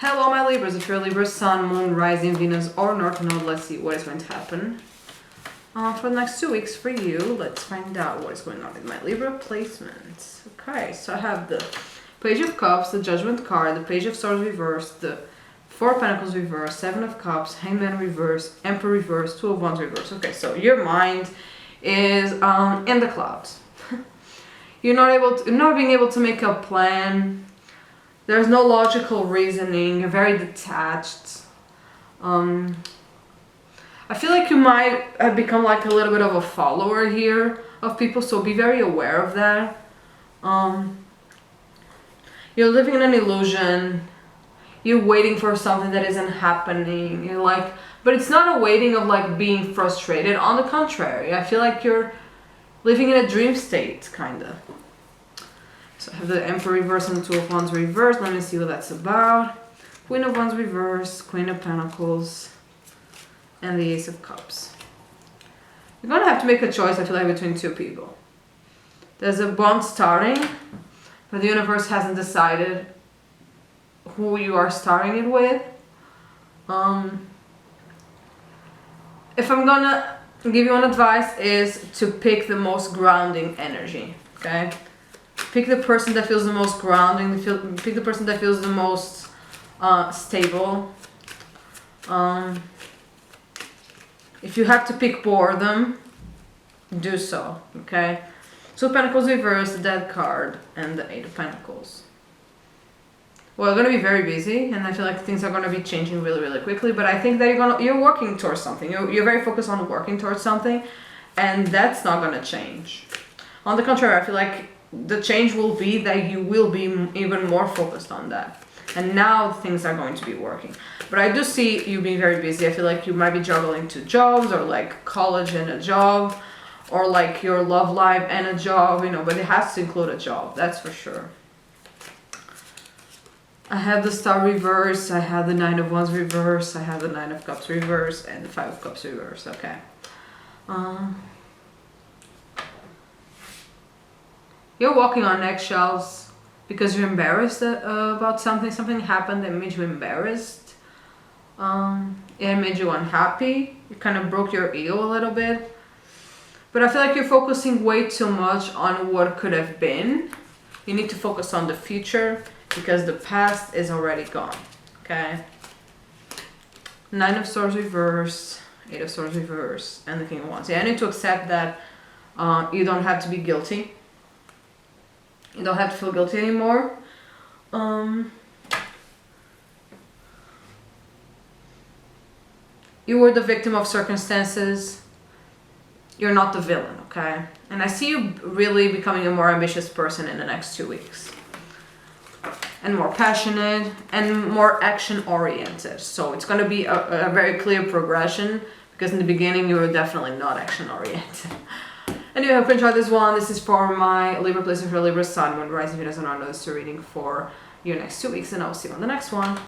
Hello my Libras, if you're Libra, Sun, Moon, Rising, Venus or North Node, let's see what is going to happen for the next 2 weeks for you. Let's find out what is going on with my Libra placements. Okay, so I have the Page of Cups, the Judgment card, the Page of Swords reversed, the Four of Pentacles reversed, Seven of Cups, Hangman reversed, Emperor reversed, Two of Wands reversed. Okay, so your mind is in the clouds. You're not being able to make a plan. There's no logical reasoning. You're very detached. I feel like you might have become like a little bit of a follower here of people, so be very aware of that. You're living in an illusion. You're waiting for something that isn't happening. You're like, but it's not a waiting of like being frustrated. On the contrary, I feel like you're living in a dream state, kind of. So I have the Emperor reversed and the Two of Wands reversed. Let me see what that's about. Queen of Wands reversed, Queen of Pentacles, and the Ace of Cups. You're going to have to make a choice, I feel like, between two people. There's a bond starting, but the universe hasn't decided who you are starting it with. If I'm going to give you an advice, is to pick the most grounding energy, okay? Pick the person that feels the most grounding, pick the person that feels the most stable. If you have to pick boredom, do so, okay? Two of Pentacles reversed, the Death card, and the Eight of Pentacles. Well, you're going to be very busy, and I feel like things are going to be changing really, really quickly, but I think that you're working towards something. You're very focused on working towards something, and that's not going to change. On the contrary, I feel like the change will be that you will be even more focused on that. And now things are going to be working. But I do see you being very busy. I feel like you might be juggling 2 jobs, or like college and a job, or like your love life and a job, you know, but it has to include a job, that's for sure. I have the Star reverse, I have the Nine of Wands reverse, I have the Nine of Cups reverse, and the Five of Cups reverse, okay. You're walking on eggshells because you're embarrassed about something happened that made you embarrassed. It made you unhappy. It kind of broke your ego a little bit. But I feel like you're focusing way too much on what could have been. You need to focus on the future because the past is already gone, okay? Nine of Swords reverse, Eight of Swords reverse, and the King of Wands. Yeah, I need to accept that you don't have to be guilty. You don't have to feel guilty anymore. You were the victim of circumstances. You're not the villain, okay? And I see you really becoming a more ambitious person in the next 2 weeks. And more passionate and more action-oriented. So it's going to be a very clear progression, because in the beginning you were definitely not action-oriented. Anyway, I hope you enjoyed this one. This is for my Libra placement for Libra, Sun, Moon, Rising, Venus, and North Node reading for your next 2 weeks, and I will see you on the next one.